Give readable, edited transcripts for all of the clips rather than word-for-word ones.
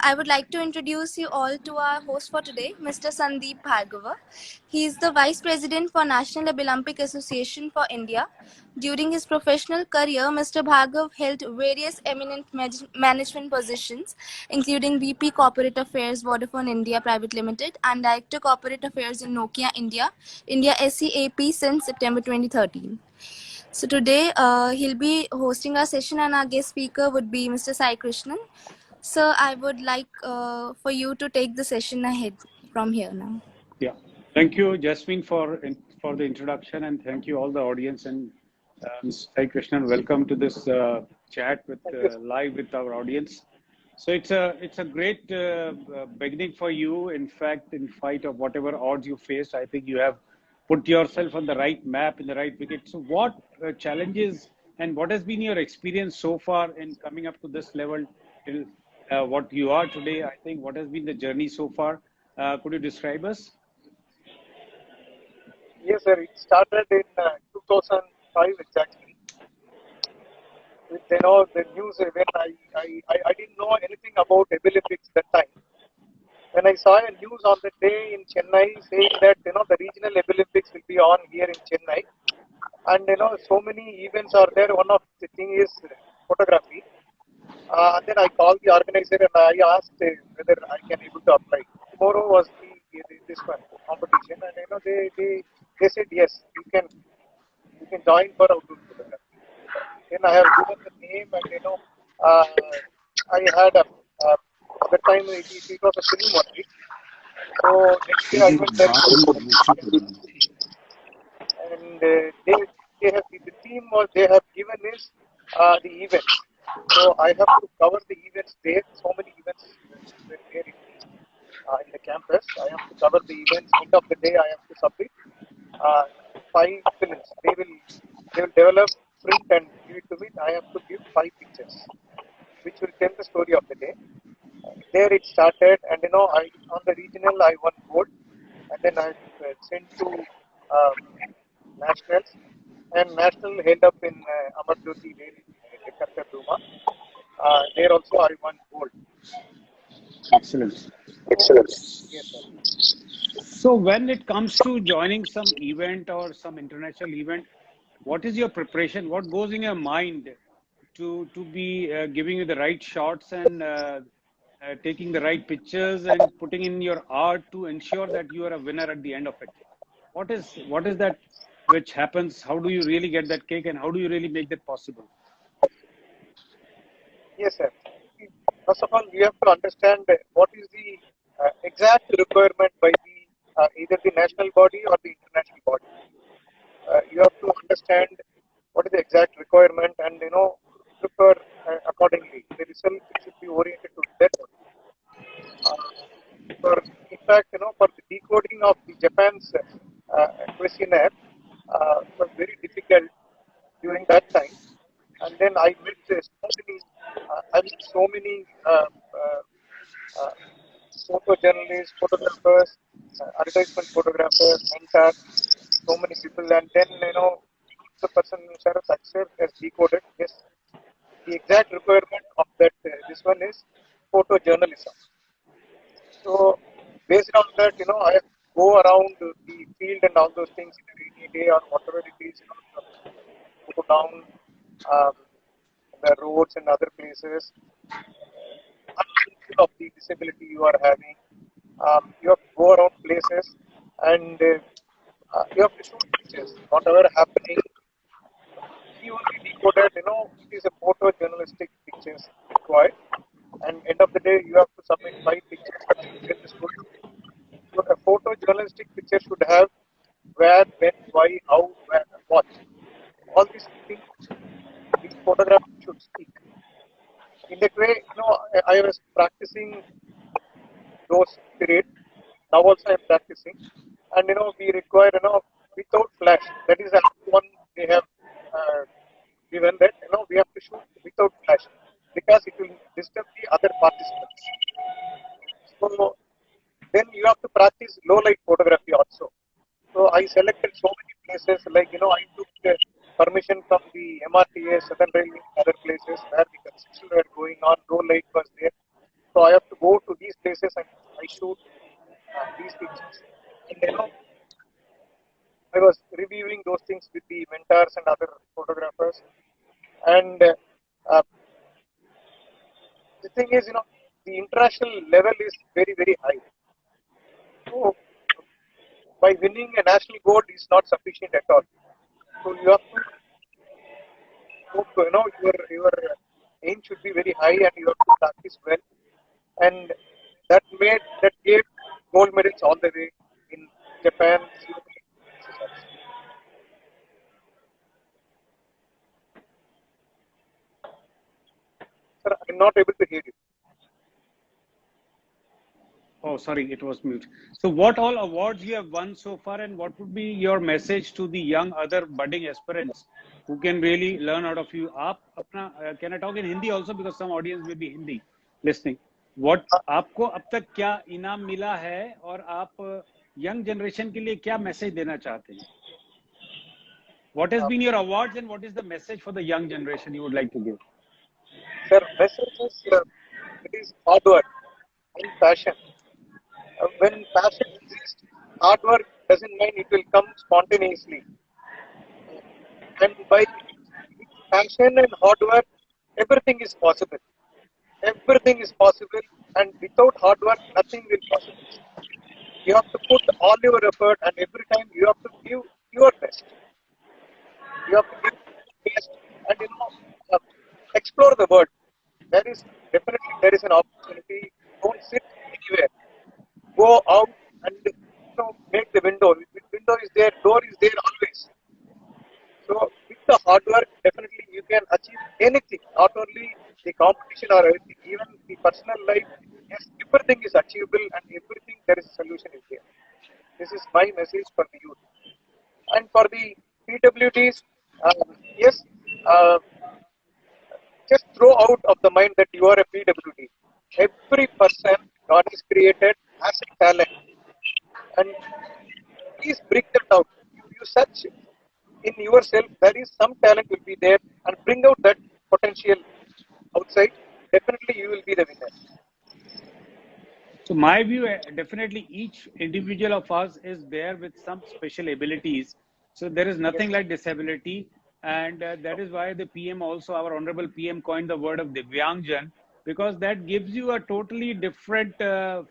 I would like to introduce you all to our host for today, Mr. Sandeep Bhargava. He is the Vice President for National Olympic Association for India. During his professional career, Mr. Bhargav held various eminent management positions, including VP Corporate Affairs, Vodafone India Private Limited, and Director Corporate Affairs in Nokia India, India SCAP since September 2013. So today he'll be hosting our session, and our guest speaker would be Mr. Sai Krishnan. Sir, I would like for you to take the session ahead from here now. Yeah, thank you, Jasmine, for the introduction, and thank you all the audience and Mr. Sai Krishnan. Welcome to this chat with live with our audience. So it's a great beginning for you. In fact, in spite of whatever odds you faced, I think you have put yourself on the right map in the right wicket. So what challenges and what has been your experience so far in coming up to this level till what you are today? I think what has been the journey so far? Could you describe us? Yes, sir. It started in 2005 exactly. With the news when I didn't know anything about Olympics that time. When I saw a news on the day in Chennai saying that the regional Olympics will be on here in Chennai, and so many events are there. One of the thing is photography. And then I called the organizer and I asked whether I can able to apply. Tomorrow was this one competition, and they said yes, you can join for outdoor photography. Then I have given the name, and uh, I had at the time it was a film only. So next day I went there and they have the theme was they have given is the events. So I have to cover the events there. So many events were there in the campus. I have to cover the events. End of the day, I have to submit uh, 5 films. They will develop, print, and give it to me. I have to give 5 pictures, which will tell the story of the day. There it started, and I on the regional I won gold, and then I sent to nationals, and national held up in Amarjyoti there in Jakarta Duma. There also I won gold. Excellent. Excellent. Yes, sir. So when it comes to joining some event or some international event, what is your preparation? What goes in your mind to be giving you the right shots and taking the right pictures and putting in your art to ensure that you are a winner at the end of it? What is that which happens? How do you really get that cake, and how do you really make that possible? Yes, sir. First of all, we have to understand what is the exact requirement by the either the national body or the international body. You have to understand what is the exact requirement and prepare accordingly. The result should be oriented to that only. For in fact, for the decoding of the Japan's questionnaire, it was very difficult during that time. And then I met so many uh, photojournalists, photographers, advertisement photographers, mentors, so many people, and then the person Sharath Aksar has decoded. Yes, the exact requirement of that this one is photojournalism. So based on that, I go around the field and all those things in a rainy day or whatever it is, go down um, the roads and other places, unmindful of the disability you are having. You have to go around places and you have to shoot pictures, whatever happening. He only decoded, it is a photojournalistic pictures required. And end of the day, you have to submit 5 pictures to get the story. So a photojournalistic picture should have where, when, why, how, where, what. All these things, the photograph should speak. In that way, I was practicing those period. Now also I'm practicing, and we require without flash. That is the one they have given that we have to shoot without flash because it will disturb the other participants. So then you have to practice low light photography also. So I selected so many places like I took permission from the MRTA, Southern Railway, and other places where the construction were going on. Low light was there. So I have to go to these places and I shoot these pictures. And I was reviewing those things with the mentors and other photographers. And the thing is, the international level is very, very high. So by winning a national gold is not sufficient at all. So you have to hope, your aim should be very high and you have to practice well. And that gave gold medals all the way in Japan. Sir, I'm not able to hear you. Oh, sorry, it was mute. So, what all awards you have won so far, and what would be your message to the young other budding aspirants who can really learn out of you? Can I talk in Hindi also, because some audience will be Hindi listening. What आपको अब तक क्या इनाम मिला है और आप young generation के लिए क्या message देना चाहते हैं? What has been your awards and what is the message for the young generation you would like to give? Sir, message is it is hard work and passion. When passion exists, hard work doesn't mean it will come spontaneously. And by passion and hard work, everything is possible. Everything is possible, and without hard work, nothing will possible. You have to put all your effort, and every time you have to give your best. You have to give your best, and explore the world. There is an opportunity. Don't sit anywhere. Go out and make the window. The window is there, door is there always. So with the hard work, definitely you can achieve anything. Not only the competition or anything, even the personal life. Yes, everything is achievable and everything there is a solution is there. This is my message for the youth. And for the PWDs, yes, just throw out of the mind that you are a PWD. Every person God is created has a talent, and please bring that out. You search in yourself, there is some talent will be there, and bring out that potential outside. Definitely, you will be the winner. So my view, definitely each individual of us is there with some special abilities. So there is nothing like disability. And that is why the PM also, our Honorable PM coined the word of Divyangjan, because that gives you a totally different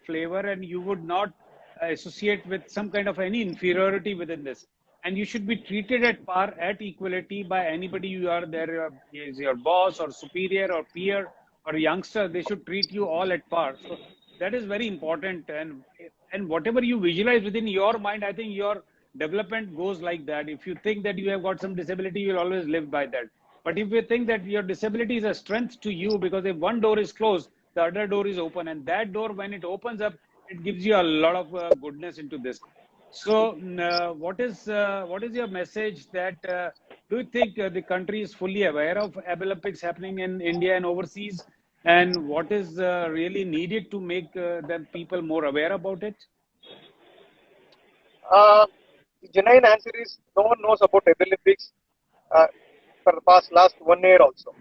flavor and you would not associate with some kind of any inferiority within this. And you should be treated at par, at equality by anybody you are there, is your boss or superior or peer or youngster. They should treat you all at par. So that is very important, and whatever you visualize within your mind, I think your development goes like that. If you think that you have got some disability, you'll always live by that. But if you think that your disability is a strength to you, because if one door is closed, the other door is open, and that door, when it opens up, it gives you a lot of goodness into this. So what is your message that do you think the country is fully aware of Olympics happening in India and overseas? And what is really needed to make them people more aware about it? The genuine answer is no one knows about Olympics for the last 1 year also.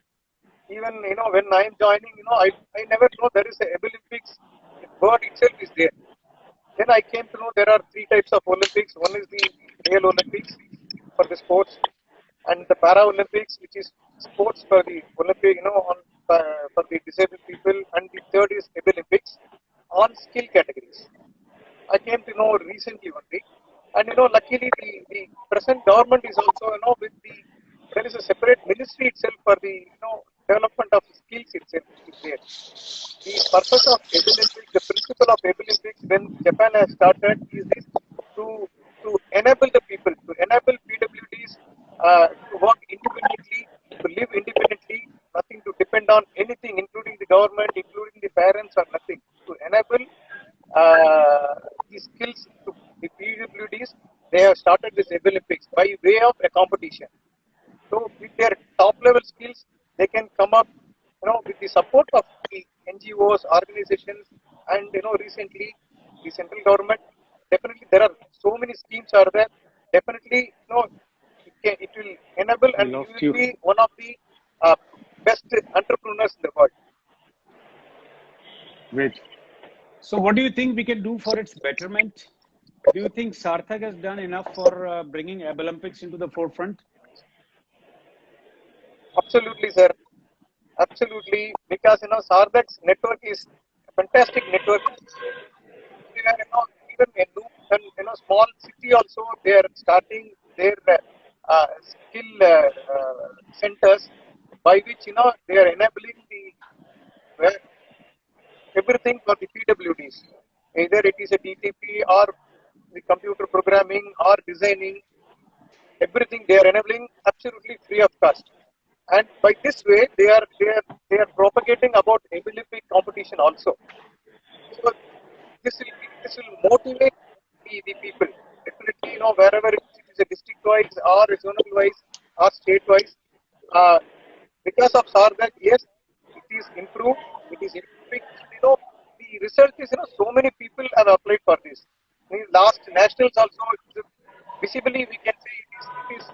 Even when I am joining, I never know there is a Olympics. The word itself is there. Then I came to know there are 3 types of Olympics. One is the real Olympics for the sports, and the Paralympics, which is sports for the Olympic, for the disabled people, and the third is Olympics on skill categories. I came to know recently only, and luckily the present government is also there is a separate ministry itself for the development of skills itself is there. The purpose of Olympics, the principle of Olympics, when Japan has started, is this to enable the people, to enable PWDs to work independently, to live independently, nothing to depend on anything, including the government, including the parents, or nothing. To enable the skills to the PWDs, they have started this Olympics by way of a competition. So with their top level skills, they can come up, with the support of the NGOs, organizations, and recently the central government. Definitely, there are so many schemes are there. Definitely, it will enable, and you will be one of the best entrepreneurs in the world. Great. So, what do you think we can do for its betterment? Do you think Sarthak has done enough for bringing Olympics into the forefront? Absolutely, sir. Absolutely, because Sardak's network is a fantastic network. They are, even small city also they are starting their skill centers by which they are enabling the well, everything for the PWDs. Either it is a DTP or the computer programming or designing, everything they are enabling absolutely free of cost. And by this way, they are propagating about Olympic competition also. So this will motivate the people. Definitely, wherever it is a district wise or regional wise or state wise, uh, because of Sardak, yes, it is improved. It is improving. The result is so many people have applied for this. In last nationals also, visibly we can say it is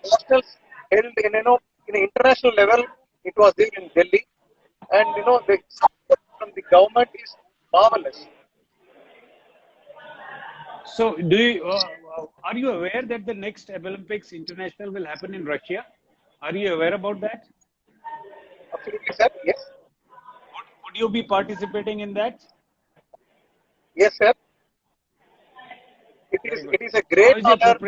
nationals held in in an international level. It was there in Delhi, and the support from the government is marvelous. So, are you aware that the next Olympics International will happen in Russia? Are you aware about that? Absolutely, sir. Yes, Would you be participating in that? yes, sir. It is Very good. it is a So, great honor.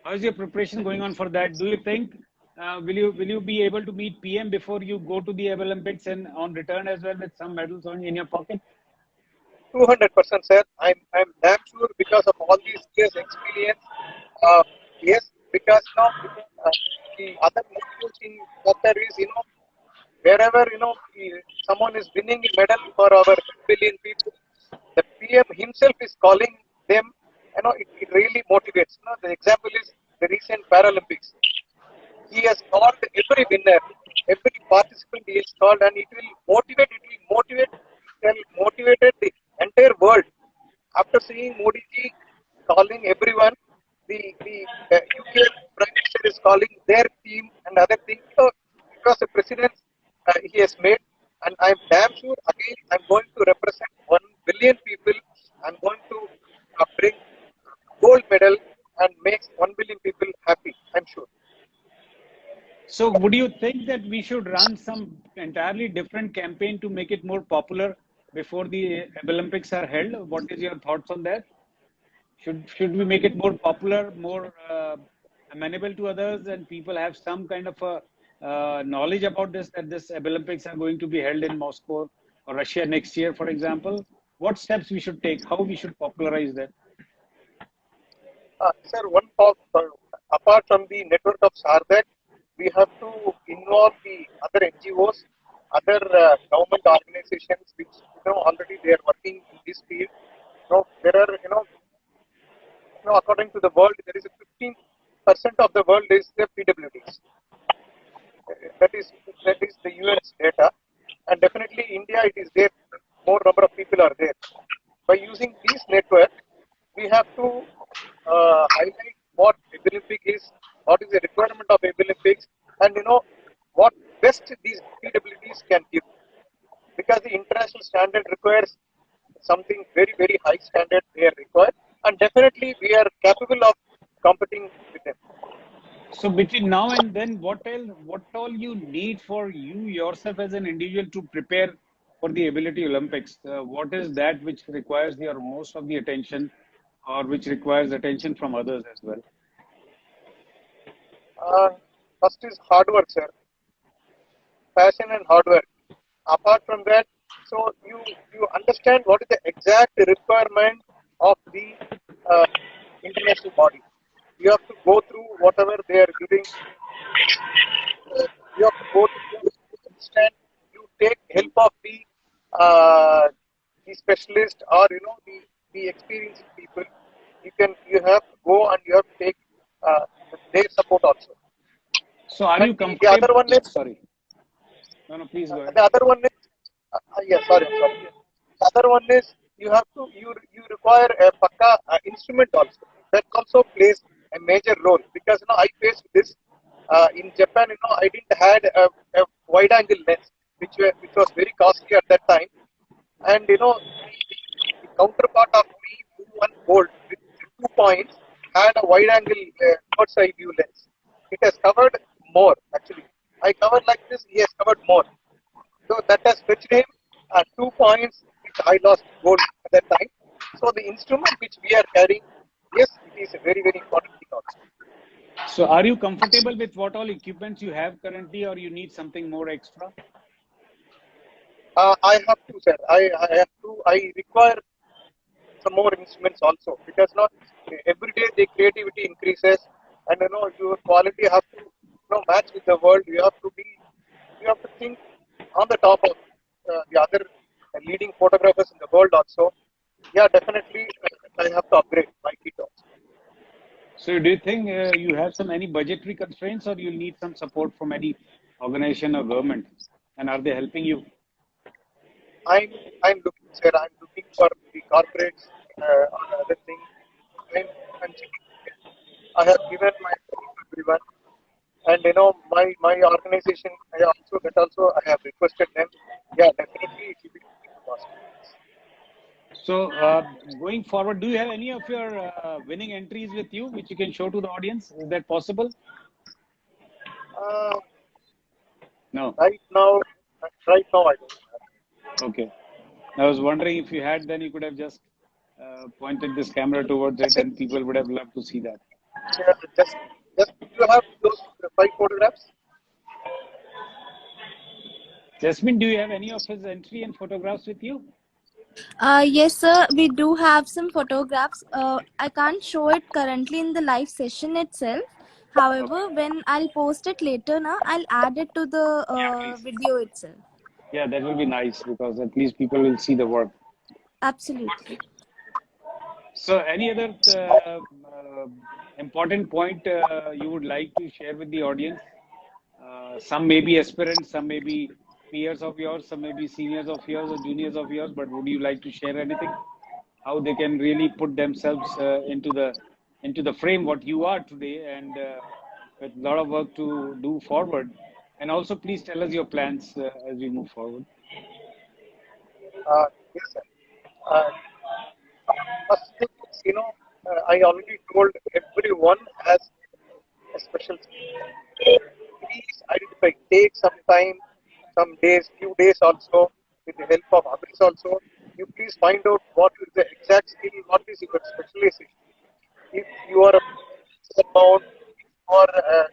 how is your preparation going on for that? Do you think will you be able to meet PM before you go to the Olympics and on return as well with some medals on in your pocket? 200%, sir. I'm damn sure because of all these years experience. Uh, yes, because the other motivating factor is wherever someone is winning a medal for our billion people, the PM himself is calling them. It really motivates. The example is the recent Paralympics. He has called every winner, every participant he has called, and it will motivated the entire world. After seeing Modi ji calling everyone, the UK Prime Minister is calling their team and other things. So it was a precedent he has made, and I'm damn sure again I'm going to represent 1 billion people. I'm going to bring gold medal and make 1 billion people happy. I'm sure. So, would you think that we should run some entirely different campaign to make it more popular before the Olympics are held? What is your thoughts on that? Should we make it more popular, more amenable to others, and people have some kind of a knowledge about this that this Olympics are going to be held in Moscow or Russia next year, for example? What steps we should take? How we should popularize that? Sir, apart from the network of SARDAC, we have to involve the other NGOs, other government organizations, which already they are working in this field. There are according to the world, there is a 15% of the world is the PWDs. That is that is the UN's data, and definitely India it is there. More number of people are there. By using these network, we have to highlight what Olympic is, what is the requirement of Olympics, and what best these PWDs can give. Because the international standard requires something very very high standard they are required, and definitely we are capable of competing with them. So between now and then, what all you need for you yourself as an individual to prepare for the Ability Olympics? What is that which requires your most of the attention, or which requires attention from others as well? Uh, First is hard work, sir. Passion and hard work. Apart from that, so you understand what is the exact requirement of the uh, international body. You have to go through whatever they are giving. You have to go through, understand. You take help of uh, the specialist or the experienced people. You have to go and you have to take their support also. So are And you the comfortable? other one is Sorry, no, please go ahead. the other one is yeah, sorry, I'm sorry. The other one is you require a pakka instrument also. That also plays a major role because I faced this in Japan. I didn't had a wide angle lens which was very costly at that time. And the counterpart of me, Blue and Gold, with 2 points, had a wide angle bird's eye view lens. It has covered more actually. I covered like this, he has covered more. So that has fetched him 2 points, which I lost gold at that time. So the instrument which we are carrying, yes, it is a very, very important thing also. So are you comfortable with what all equipments you have currently, or you need something more extra? I have to, sir. I have to. I require some more instruments also, because not every day the creativity increases, and your quality have to match with the world. You have to think on the top of the other leading photographers in the world also. Yeah, definitely I have to upgrade my kit also. So do you think you have any budgetary constraints, or you need some support from any organization or government? And are they helping you? I'm I'm looking, sir. I'm looking for the corporates or other things. I'm checking. I have given my money to everyone, and my organization. I have requested them. Yeah, definitely it will be possible. So going forward, do you have any of your winning entries with you, which you can show to the audience? Is that possible? Uh, No. right now, I don't have. Okay. I was wondering if you had, then you could have just pointed this camera towards it, and people would have loved to see that. Just you have those 5 photographs. Jasmine, do you have any of his entry and photographs with you? Yes, sir. We do have some photographs. I can't show it currently in the live session itself. However, when I'll post it later, now I'll add it to the Yeah, please. video itself. Yeah, that will be nice, because at least people will see the work. Absolutely. So, any other important point you would like to share with the audience? Some may be aspirants, some may be peers of yours, some may be seniors of yours or juniors of yours. But would you like to share anything? How they can really put themselves into the frame what you are today, and with a lot of work to do forward. And also, please tell us your plans as we move forward. Yes, sir. Uh, First thing is, I already told everyone has a special skill. Please identify. Take some time, some days, few days also, with the help of others also. You please find out what is the exact skill, what is your specialization. If you are a bound, if you are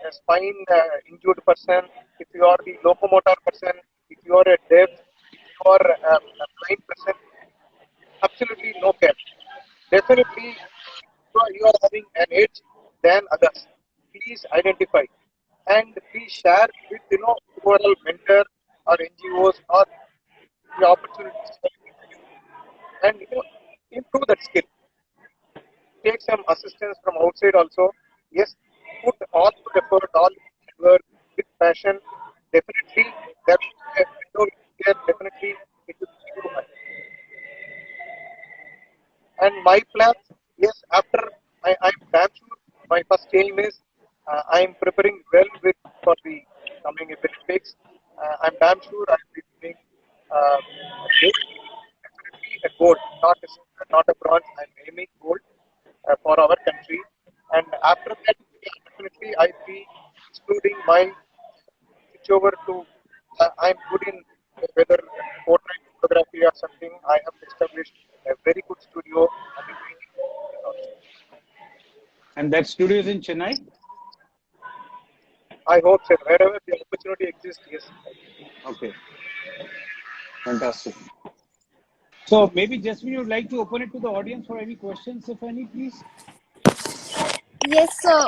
a spine injured person, if you are the locomotor person, if you are a deaf, if you are a blind person, absolutely no care. Definitely, you are having an edge than others. Please identify and please share with overall mentor or NGOs or the opportunities for you, and improve that skill. Take some assistance from outside also. Yes, put all your effort, all your work with passion. Definitely, that window here definitely it will keep you high. And my plans, yes, after I'm damn sure my first aim is I'm preparing well with for the coming Olympics. I'm damn sure I'll be winning a gold, definitely a gold, not a silver, not a bronze. I'm aiming gold for our country. And after that, yeah, definitely I'll be excluding my switch over to I'm good in whether portrait photography or something. I have established a very good studio and a training also. And that studio is in Chennai? I hope that wherever the opportunity exists, yes. Okay, fantastic. So maybe Jasmine, you would like to open it to the audience for any questions, if any, please? Yes, so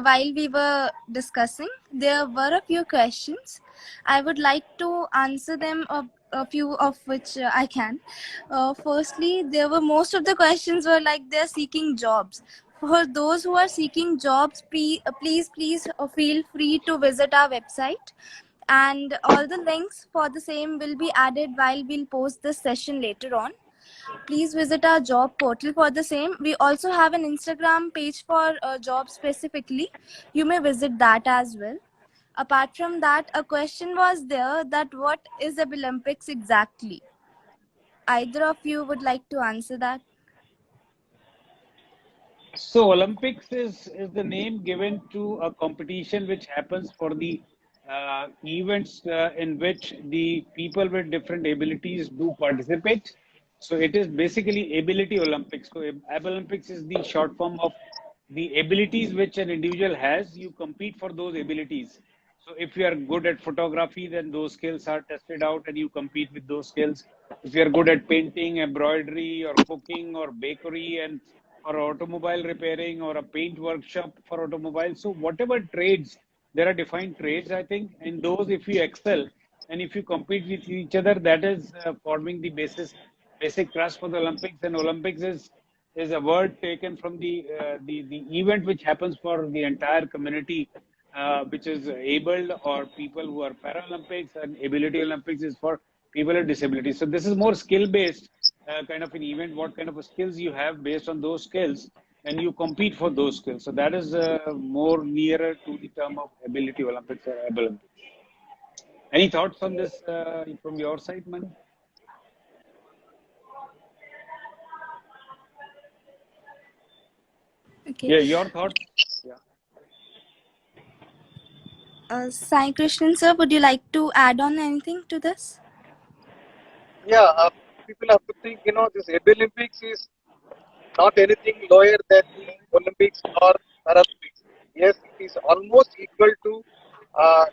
while we were discussing, there were a few questions. I would like to answer them, a few of which I can. Firstly, there were most of the questions were like they're seeking jobs. For those who are seeking jobs, please feel free to visit our website. And all the links for the same will be added while we'll post this session later on. Please visit our job portal for the same. We also have an Instagram page for jobs specifically. You may visit that as well. Apart from that, a question was there that what is the Olympics exactly? Either of you would like to answer that? So Olympics is the name given to a competition which happens for the events in which the people with different abilities do participate. So it is basically Ability Olympics. So AB Olympics is the short form of the abilities which an individual has. You compete for those abilities. So if you are good at photography, then those skills are tested out and you compete with those skills. If you are good at painting, embroidery, or cooking, or bakery, and or automobile repairing, or a paint workshop for automobiles. So whatever trades, there are defined trades, I think, and those if you excel and if you compete with each other, that is forming the basic thrust for the Olympics. And Olympics is a word taken from the event which happens for the entire community, which is abled or people who are Paralympics, and Ability Olympics is for people with disabilities. So this is more skill based kind of an event. What kind of skills you have, based on those skills, and you compete for those skills. So that is more nearer to the term of Ability Olympics or ABLE Olympics. Any thoughts on this from your side, Mani? Okay. Yeah, your thoughts. Yeah. Sai Krishnan sir, would you like to add on anything to this? Yeah, people have to think, this Olympics is not anything lower than the Olympics or Paralympics. Yes, it is almost equal to uh,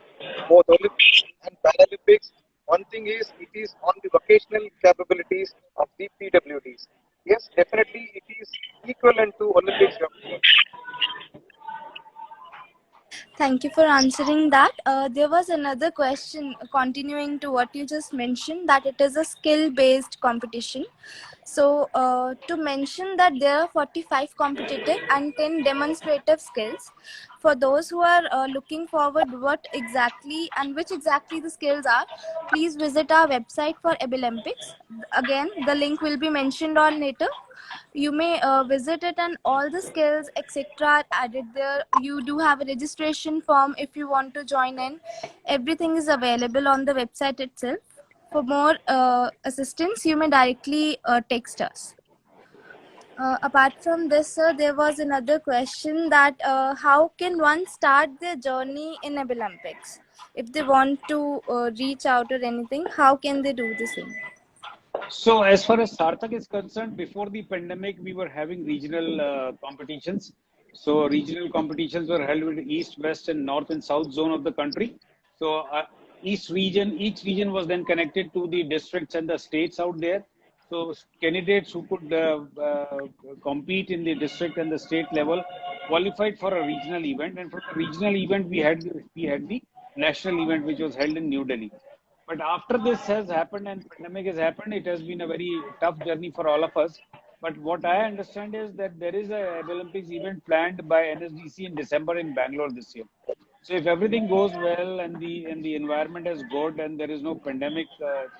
both Olympics and Paralympics. One thing is, it is on the vocational capabilities of the PWDs. Yes, definitely it is equivalent to Olympics. Thank you for answering that. There was another question continuing to what you just mentioned, that it is a skill based competition. So, to mention that there are 45 competitive and 10 demonstrative skills. For those who are looking forward what exactly and which exactly the skills are, please visit our website for Olympics. Again, the link will be mentioned on later. You may visit it, and all the skills etc are added there. You do have a registration form if you want to join in. Everything is available on the website itself. For more assistance, you may directly text us. Apart from this, sir, there was another question that how can one start their journey in Olympics? If they want to reach out or anything, how can they do the same? So as far as Sarthak is concerned, before the pandemic, we were having regional competitions. So regional competitions were held with east, west, and north and south zone of the country. So each region was then connected to the districts and the states out there. So candidates who could compete in the district and the state level qualified for a regional event, and for the regional event we had the national event, which was held in New Delhi. But after this has happened and pandemic has happened, it has been a very tough journey for all of us. But what I understand is that there is a Olympics event planned by NSDC in December in Bangalore this year. So if everything goes well and the environment is good and there is no pandemic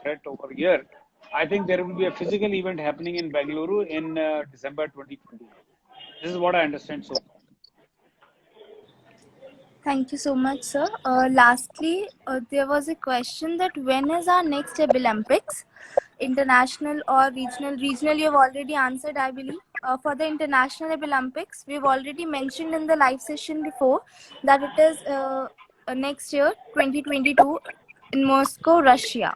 threat over here, I think there will be a physical event happening in Bangalore in December 2020. This is what I understand so far. Thank you so much, sir. Lastly, there was a question that when is our next Olympics? International or regional? Regional, you have already answered, I believe. For the International Olympics, we've already mentioned in the live session before that it is next year, 2022, in Moscow, Russia.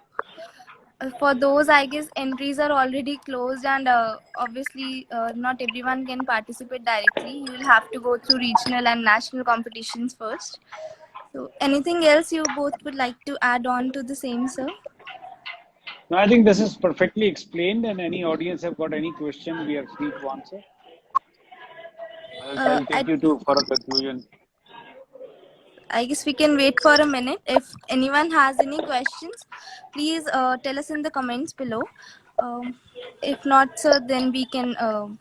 For those, I guess entries are already closed, and obviously not everyone can participate directly. You will have to go through regional and national competitions first. So anything else you both would like to add on to the same, sir? Now, I think this is perfectly explained, and any audience have got any question, we are free to answer. Else I'll take I you to for a conclusion. guess we can wait for a minute. If anyone has any questions, please tell us in the comments below. If not, sir, then we can,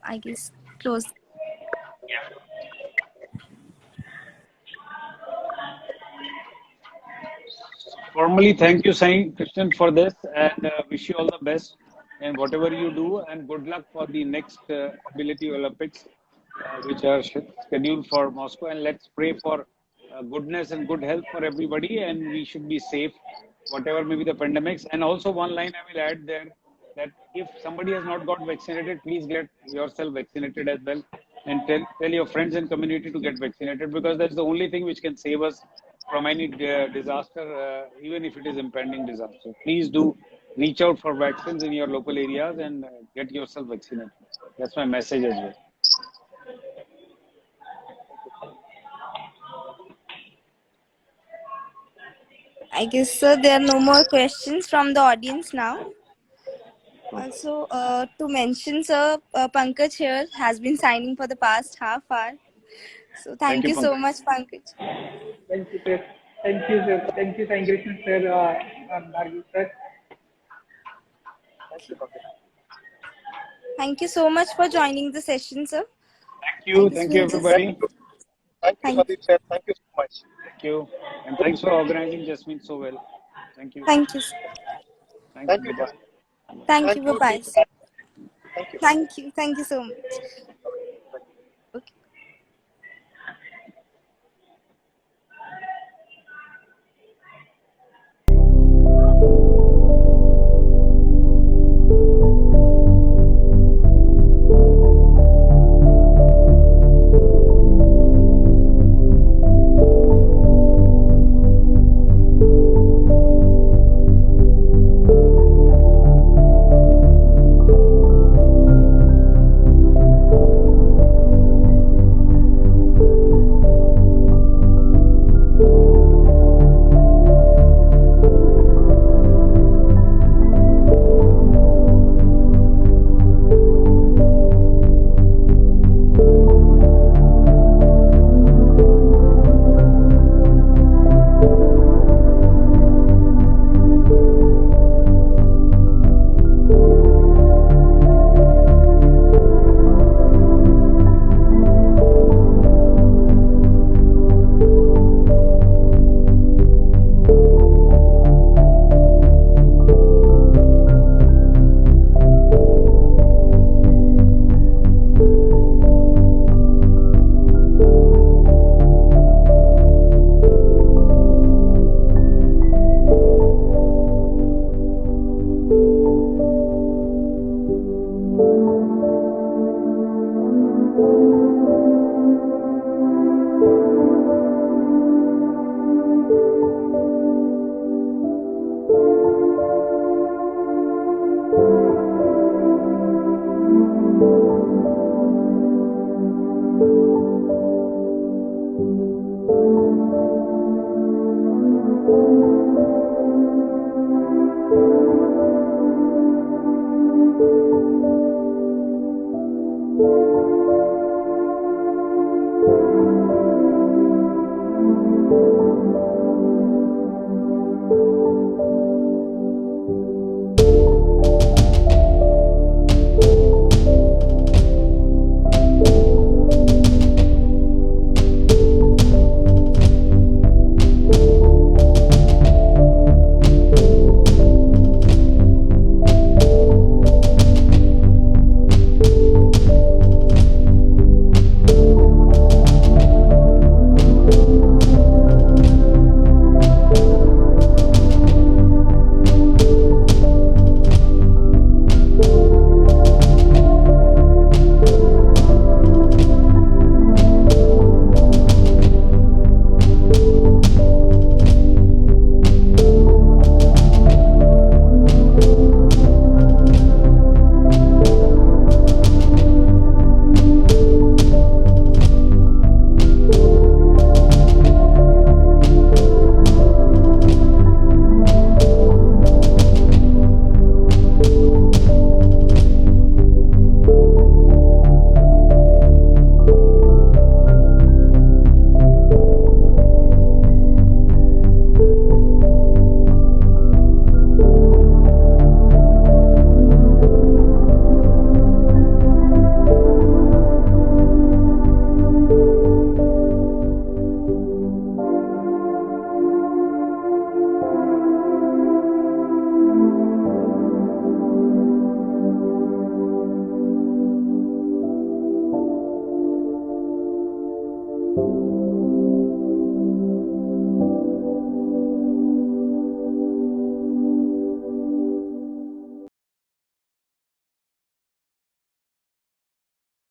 I guess, close. Formally, thank you, Sai Krishnan, for this, and wish you all the best and whatever you do, and good luck for the next Ability Olympics, which are scheduled for Moscow. And let's pray for goodness and good health for everybody, and we should be safe, whatever may be the pandemics. And also, one line I will add there, that if somebody has not got vaccinated, please get yourself vaccinated as well, and tell your friends and community to get vaccinated, because that's the only thing which can save us from any disaster, even if it is impending disaster. Please do reach out for vaccines in your local areas and get yourself vaccinated. That's my message as well. I guess, sir, there are no more questions from the audience now. Also, to mention, sir, Pankaj here has been signing for the past half hour. So Thank thank you, you so Pankaj. much, Pankaj. Thank you, sir. Thank you, sir. Thank you, Sai Krishna, sir, and Bhargav, sir. Thank you, Pankaj. Thank you so much for joining the session, sir. I guess Thank you, we'll just everybody. Thank you, thank Sandeep sir. Thank you so much. Thank you, and thanks for organizing Jasmine so well. Thank you. thank you, sir. Thank Thank you. you, Bye. Jasmine. Thank Thank you. Bye you, bye. team. Thank you. Thank you so much. Okay.